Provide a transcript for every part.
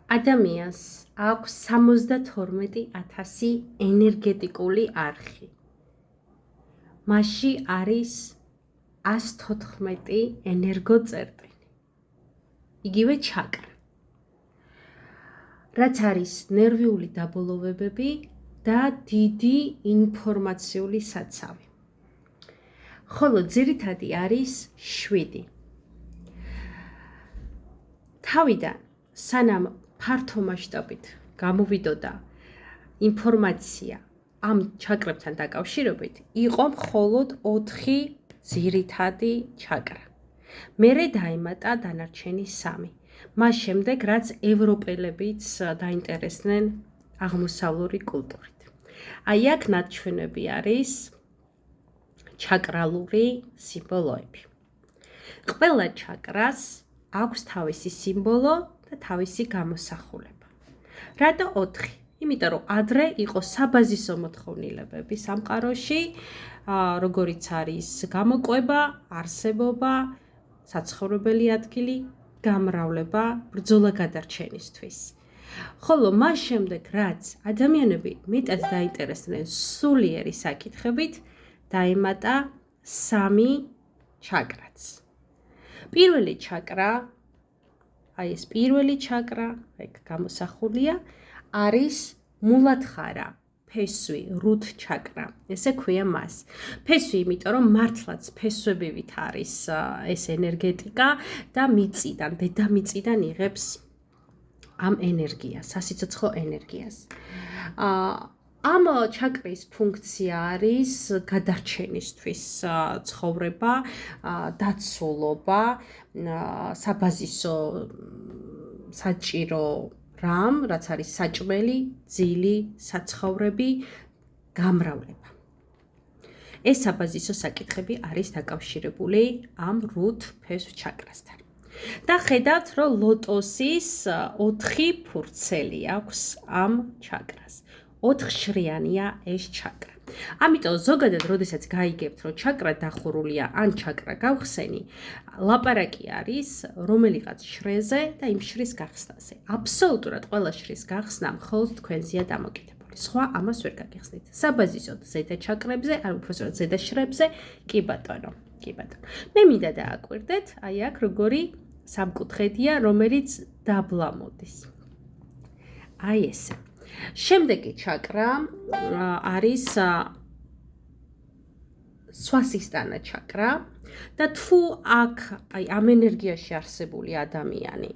ადამიანს აქვს 72,000 ენერგეტიკული არხი. მასში არის 114 ენერგოწერტილი. იგივე ჩაკრა. რაც არის ნერვიული დაბოლოებები და დიდი ინფორმაციული საცავი. ხოლო ძირითადი არის 7. თავიდან სანამ ფართო მასშტაბით გამოვიდოდა ინფორმაცია ამ ჩაკრებთან დაკავშირებით, იყო მხოლოდ 4 ძირითადი ჩაკრა. მერე დაემატა დანარჩენი 3. მას შემდეგ, რაც ევროპელებიც დაინტერესდნენ აღმოსავლური კულტურით. აი აქ ნაჩვენები არის ჩაკრალური სიმბოლოები. ყველა ჩაკრას აქვს თავისი სიმბოლო და თავისი გამოსახულება. რატო 4? იმიტომ რომ ადრე იყო საბაზისო მოთხოვნილებები სამყაროში, როგორიც არის გამოკვება, არსებობა, საცხოვრებელი ადგილი, გამრავლება, ბრძოლა გადარჩენისთვის. ხოლო მას შემდეგ, რაც ადამიანები მეტად დაინტერესდნენ სულიერი საკითხებით, დაემატა 3 ჩაკრაც. პირველი ჩაკრა, აი ეს პირველი ჩაკრა, ეგ გამოსახულია, არის მულადხარა, ფესვი, რუთ ჩაკრა. ესე ქვია მას. ფესვი, იმიტომ რომ მართლაც ფესვებივით არის ეს ენერგეტიკა და მიწიდან, დედამიწიდან იღებს ამ ენერგიას, სასიცოცხლო ენერგიას. ამ ჩაკრის ფუნქცია არის გადარჩენისთვის ცხოვრება, დაცულობა, საბაზისო საჭირო რამ, რაც არის საჭმელი, ძილი, საცხოვრები, გამრავლება. ეს საბაზისო საკითხები არის დაკავშირებული ამ რუთ ფესვ ჩაკრასთან. და ხედავთ, რომ ლოტოსის 4 ფურცელი აქვს ამ ჩაკრას. 4 შრიანია ეს ჩაკრა. ამიტომ ზოგადად, როდესაც გაიგებთ, რომ ჩაკრა დახურულია ან ჩაკრა გავხსენი, ლაპარაკი არის რომელიღაც შრეზე და იმ შრის გახსნაზე. აბსოლუტურად ყველა შრის გახსნა მხოლოდ თქვენზეა დამოკიდებული. სხვა ამას ვერ გაგიხსნით. საბაზისოდ ზედა ჩაკრებზე, ან უბრალოდ ზედა შრებზე, კი ბატონო, კი ბატონო. მე მინდა დააკვირდეთ, აი აქ როგორი სამკუთხედია, რომელიც დაბლა მოდის. აი ესე. შემდეგი ჩაკრა არის სვასისტანა ჩაკრა და თუ აქ აი ამ ენერგიაში არსებული ადამიანი,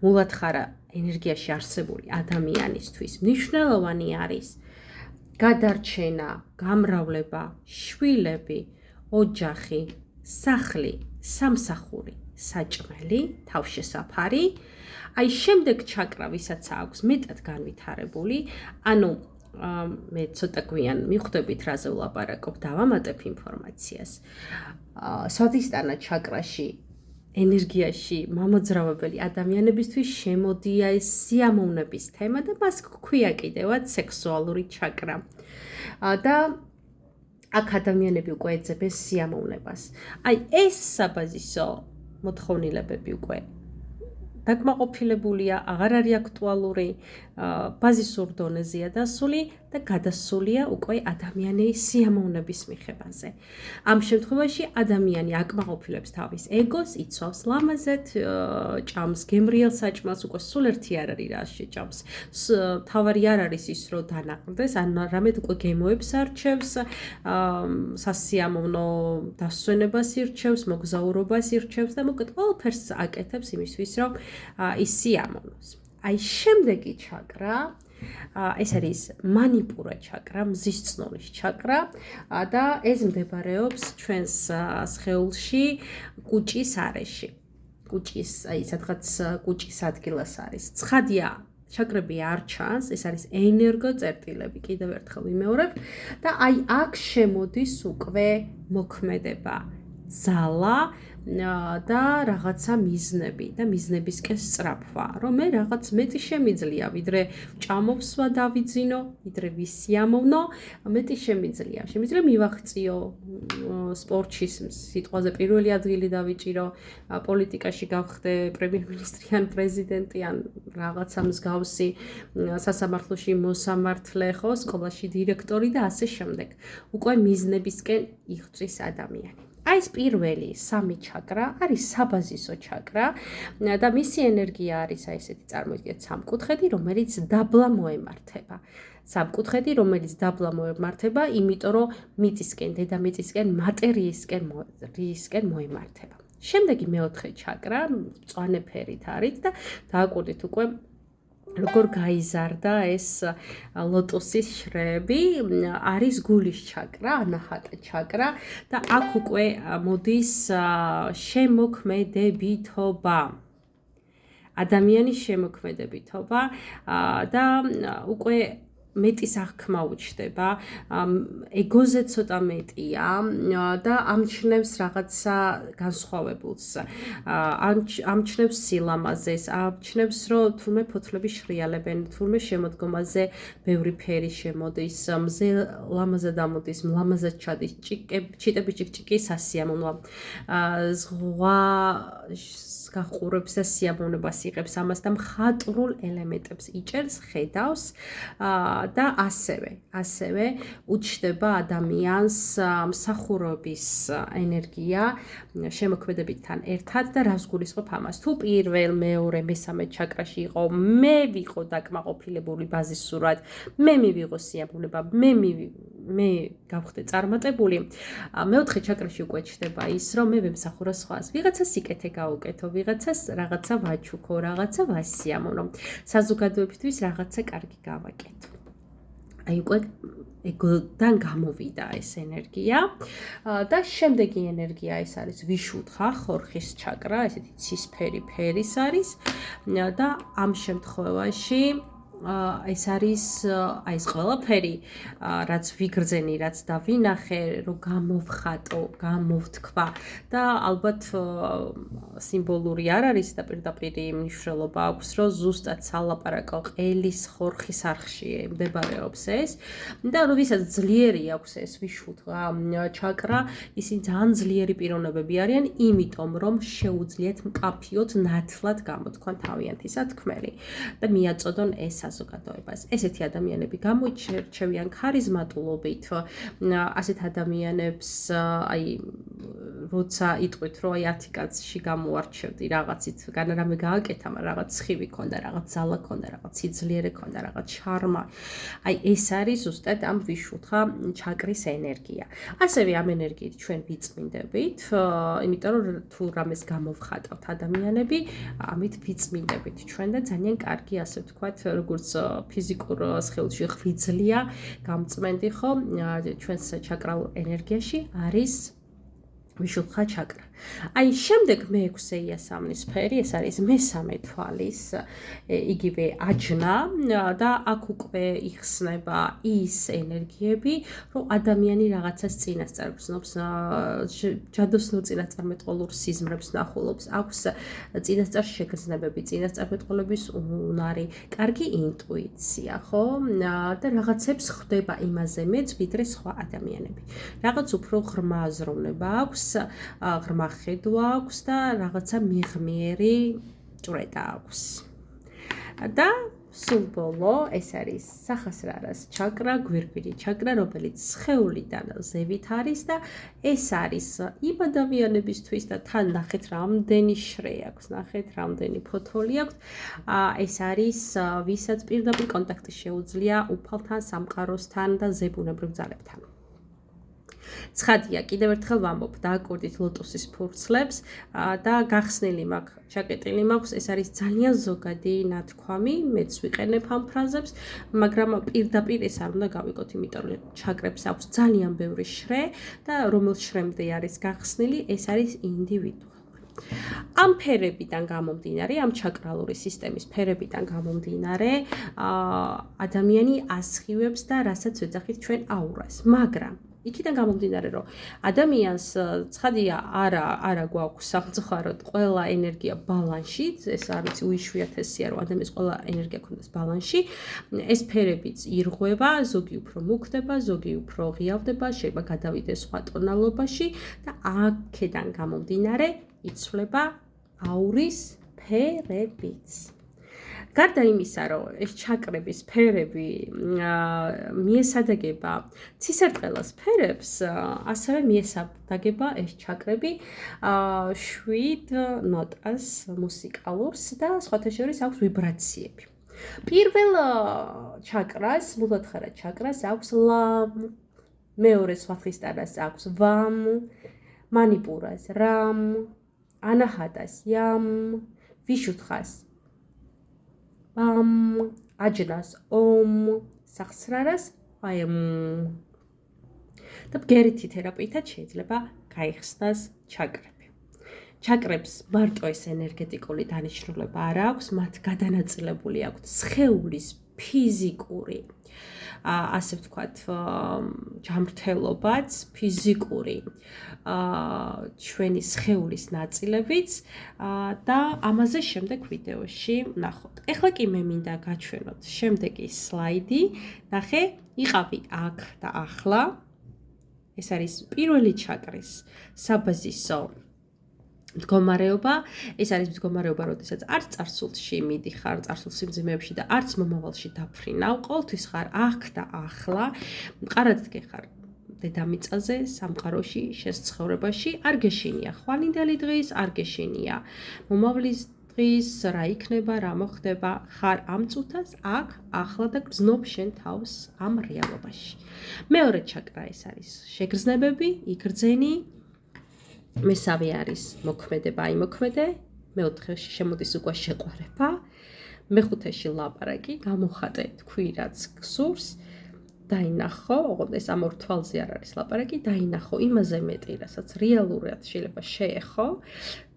მულადხარა ენერგიაში არსებული ადამიანისთვის მნიშვნელოვანი არის გადარჩენა, გამრავლება, შვილები, ოჯახი, სახლი, სამსახური, საჭმელი, თავშესაფარი. აი შემდეგ ჩაკრა, ვისაც აქვს მეტად განვითარებული, ანუ მე ცოტა გვიან მიხვდებით, რაზე ვლაპარაკობ, დავამატებ ინფორმაციას. სვასისტანა ჩაკრაში ენერგიაში მამოძრავებელი ადამიანებისთვის შემოდია ეს სიამოვნების თემა და მას გვქვია კიდევაც სექსუალური ჩაკრა. და აქ ადამიანები უკვე ეძებენ სიამოვნებას. აი ეს საბაზისო მოთხოვნილებები უკვე დაკმაყოფილებულია, აღარ არის აქტუალური, ბაზისურ დონეზეა დასული და გადასულია უკვე ადამიანის სიამოვნების მიღებაზე. ამ შემთხვევაში ადამიანი აკმაყოფილებს თავის ეგოს, იცავს ლამაზად, ჭამს გემრიელ საჭმელს, უკვე სულ ერთი არ არის რა შეჭამს. თავარი არ არის ის, რომ დანაყრდეს, ან რამედ უკვე გემოებს არჩევს, სასიამოვნო დასვენებას ირჩევს, მოგზაურობას ირჩევს და მოკლედ ყველაფერს აკეთებს იმისთვის, რომ ის სიამოვნოს. აი შემდეგი ჩაკრა, ეს არის მანიპურა ჩაკრა, მზის წნულის ჩაკრა და ეს მდებარეობს ჩვენს სხეულში კუჭის არეში. კუჭის, აი სადღაც კუჭის ადგილას არის. ცხადია, ჩაკრები არ ჩანს, ეს არის ენერგოწერტილები, კიდევ ერთხელ ვიმეორებ და აი აქ შემოდის უკვე მოქმედება, ძალა და რაღაცა მიზნები და მიზნებისკენ სწრაფვა, რომ მე რაღაც მეტი შემიძლია, ვიდრე ჭამოვსვა დავიძინო, ვიდრე ვისიამოვნო, მეტი შემიძლია. შემიძლია მივაღწიო სპორტში სიტყვაზე პირველი ადგილი დავიჭირო, პოლიტიკაში გავხდე პრემიერ-მინისტრი ან პრეზიდენტი ან რაღაცა მსგავსი სასამართლოში მოსამართლე, ხო, სკოლაში დირექტორი და ასე შემდეგ. უკვე მიზნებისკენ იღწვის ადამიანი. აი ეს პირველი სამი ჩაკრა არის საბაზისო ჩაკრა და მისი ენერგია არის აი ესეთი წარმოიდგინეთ სამკუთხედი, რომელიც დაბლა მოემართება. სამკუთხედი, რომელიც დაბლა მოემართება, იმიტომ რომ მიწისკენ, დედამიწისკენ, მატერიისკენ მოემართება. შემდეგი მეოთხე ჩაკრა მწვანე ფერით არის და დააკვირდით უკვე როგორ გაიზარდა ეს ლოტოსის შრეები, არის გულის ჩაკრა, ანაჰატა ჩაკრა და აქ უკვე მოდის შემოქმედებითობა. ადამიანის შემოქმედებითობა და უკვე მეტის აღქმა უჩნდება, ეგოზე ცოტა მეტია და ამჩნევს რაღაცა განსხვავებულს. ამჩნევს სილამაზეს, ამჩნევს, რომ თურმე ფოთლები შრიალებენ, თურმე შემოდგომაზე ბევრი ფერი შემოდის, მზე ლამაზად ამოდის, მლამაზად ჩადის, ჩიტები ჭიკჭიკი სასიამოვნოა. ზღვა გახურებს და სიამოვნებას იღებს ამას და მხატვრულ ელემენტებს იჭერს, ხედავს და ასევე უჩნდება ადამიანს მსახურობის ენერგია შემოქმედებითთან ერთად და რას გულისხმობ ამას? თუ პირველ, მეორე, მესამე ჩაკრაში იყო, მე ვიყო დაკმაყოფილებული ბაზისურად, მე მივიღო სიამოვნება, მე გავხდე წარმატებული. მეოთხე ჩაკრაში უკვე ჩნდება ის, რომ მე ვემსახურო სხვას. ვიღაცა სიკეთე გავუკეთო, ვიღაცას რაღაცა ვაჩუქო, რაღაცა ვასიამოვნო. საზოგადოებისთვის რაღაცა კარგი გავაკეთო. აი უკვე ეგოდან გამოვიდა ეს ენერგია და შემდეგი ენერგია ეს არის ვიშუთხა, ხორხის ჩაკრა, ესეთი ცისფერი ფერის არის და ამ შემთხვევაში ეს არის აი ეს ყველაფერი, რაც ვიგრძენი, რაც დავინახე, რომ გამოვხატო, გამოვთქვა და ალბათ სიმბოლური არ არის და პირდაპირ მნიშვნელობა აქვს, რომ ზუსტად სალაპარაკო ყელის ხორხის არხში მდებარეობს ეს და როდესაც ძლიერი აქვს ეს ვიშუთხა ჩაკრა, ისინი ძალიან ძლიერი პიროვნებები არიან, იმიტომ რომ შეუძლიათ მკაფიოდ ნათლად გამოთქვან თავიანთი სათქმელი და მიაწოდონ ეს საზოგადოებას. ესეთი ადამიანები გამოირჩევიან ქარიზმატულობით, ასეთ ადამიანებს აი როცა იტყვით, რომ აი 10 კაცში გამოარჩევდი რაღაცით, რამე გააკეთა, მაგრამ რაღაც სხივი ქონდა, რაღაც ძალა ქონდა, რაღაც სიძლიერე ქონდა, რაღაც შარმა. აი ეს არის ზუსტად ამ ვიშუთხა ჩაკრის ენერგია. ასევე ამ ენერგიით ჩვენ ვიწმინდებით, იმიტომ რომ თუ რამეს გამოვხატავთ ადამიანები, ამით ვიწმინდებით ჩვენ და ძალიან კარგი, ასე ვთქვათ, როგორც ფიზიკურ სხეულში ღვიძლია გამწმენდი ხო, ჩვენს ჩაკრალურ ენერგიაში არის ვიშუთხა ჩაკრა. აი შემდეგ მეექვსე იასამნის სფერი, ეს არის მესამე თვალის იგივე აჯნა და აქ უკვე იხსნება ის ენერგიები, რომ ადამიანი რაღაცას წინასწარ გრძნობს, ჯადოსნურ წინასწარმეტყველურ სიზმრებს ნახულობს, აქვს წინასწარ შეგრძნებები, წინასწარმეტყველების უნარი, კარგი ინტუიცია, ხო? და რაღაცებს ხვდება იმაზე მეც, ვიდრე სხვა ადამიანები. რაღაც უფრო ღრმა აზროვნება აქვს, ღრმა ხედვა აქვს და რაღაცა მიღმიერი ჭვრეტა აქვს. და სულ ბოლო ეს არის სახასრარას ჩაკრა, გვირგვირი ჩაკრა, რომელიც სხეულიდან ზევით არის და ეს არის იმ ადამიანებისთვის და თან ნახეთ რამდენი შრე აქვს, ნახეთ რამდენი ფოთოლი აქვს. ეს არის ვისაც პირდაპირ კონტაქტი შეუძლია უფალთან, სამყაროსთან და ზებუნებრივ ძალებთან. ცხადია, კიდევ ერთხელ ვამბობ, დააკვირდით ლოტოსის ფურცლებს და გახსნილი მაქვს, ჩაკეტილი მაქვს, ეს არის ძალიან ზოგადი ნათქვამი, მეც ვიყენებ ამ ფრაზებს, მაგრამ პირდაპირ ეს არ უნდა გავიგოთ, იმიტომ რომ ჩაკრებს აქვს ძალიან ბევრი შრე და რომელ შრემდე არის გახსნილი, ეს არის ინდივიდუალური. ამ ფერებიდან გამომდინარე, ამ ჩაკრალური სისტემის ფერებიდან გამომდინარე, ადამიანი ასხივებს და რასაც ვეძახით ჩვენ აურას, მაგრამ იქიდან გამომდინარე, რომ ადამიანს ცხადია არა გვაქვს სამწუხაროდ ყველა ენერგია ბალანსში, ეს არის უიშვიათესია, რომ ადამიანს ყველა ენერგია ქონდეს ბალანსში. ეს ფერებიც ირღვევა, ზოგი უფრო მუქდება, ზოგი უფრო ღიავდება, შეიძლება გადავიდეს სხვა ტონალობაში და აქედან გამომდინარე იცვლება აურის ფერებიც. გარდა იმისა, რომ ეს ჩაკრების ფერები მიესადაგება ცისარტყელას ფერებს, ასევე მიესადაგება ეს ჩაკრები 7 ნოტას მუსიკალურს და სხვათა შორის აქვს ვიბრაციები. პირველ ჩაკრას, მულადხარა ჩაკრას აქვს ლამ, მეორე სვათხისტარას აქვს ვამ, მანიპურას რამ, ანაჰატას ям, ვიშუთხას ბამ, აჯნას ომ, სახსრარას აემ. და ბგერითი თერაპიითაც შეიძლება გაიხსნას ჩაკრები. ჩაკრებს მარტო ეს ენერგეტიკული დანიშნულება არ აქვს, მათ გადანაწილებული აქვთ სხეულის ფიზიკური ასე ვთქვათ, ჯანმრთელობაც, ფიზიკური ჩვენი სხეულის ნაწილებიც და ამაზე შემდეგ ვიდეოში ვნახოთ. ეხლა კი მე მინდა გაჩვენოთ შემდეგი სლაიდი. ნახე, იყავი აქ და ახლა. ეს არის პირველი ჩაკრის საბაზისო მდგომარეობა. ეს არის მდგომარეობა, როდესაც არც წარსულში მიდიხარ, წარსულ სიმძიმეებში და არც მომავალში დაფრინავ, ყოველთვის ხარ აქ და ახლა. მყარად დგეხარ დედამიწაზე, სამყაროში, შენს ცხოვრებაში. არ გეშინია ხვალინდელი დღის, არ გეშინია მომავლის დღის, რა იქნება, რა მოხდება. ხარ ამ წუთას, აქ, ახლა და გრძნობ შენ თავს ამ რეალობაში. მეორე ჩაკრა ეს არის შეგრძნებები, იგრძენი. მესამე არის მოქმედება, აი მოქმედე, მეოთხეში შემოდის უკვე შეყვარება, მეხუთეში ლაპარაკი, გამოხატე თქვი რაც გსურს, დაინახო, ოღონდ ეს ამ ორ თვალზე არ არის ლაპარაკი, დაინახო იმაზე მეტი, რასაც რეალურად შეიძლება შეეხო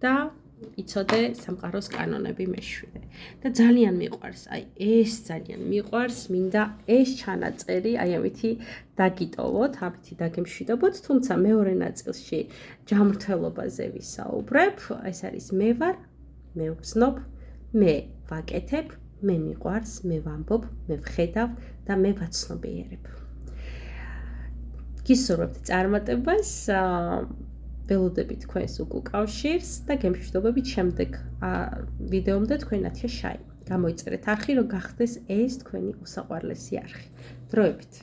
და იცოდე სამყაროს კანონები მეშვიდე. და ძალიან მიყვარს, აი ეს ძალიან მიყვარს, მინდა ეს ჩანაწერი, აი ამითი დაგიტოვოთ, ამითი დაგემშვიდობოთ, თუმცა მეორე ნაწილში ჯანმრთელობაზე ვისაუბრებ, ეს არის მე ვარ, მე ვგზნობ, მე ვაკეთებ, მე მიყვარს, მე ვამბობ, მე ვხედავ და მე ვაცნობიერებ. გისურვებთ წარმატებას, ველოდები თქვენს უკავშირს და გემშვიდობებით შემდეგ ვიდეომდე თქვენათია შაი. გამოიწერეთ არხი, რომ გახდეს ეს თქვენი უსაყვარლესი არხი. დროებით.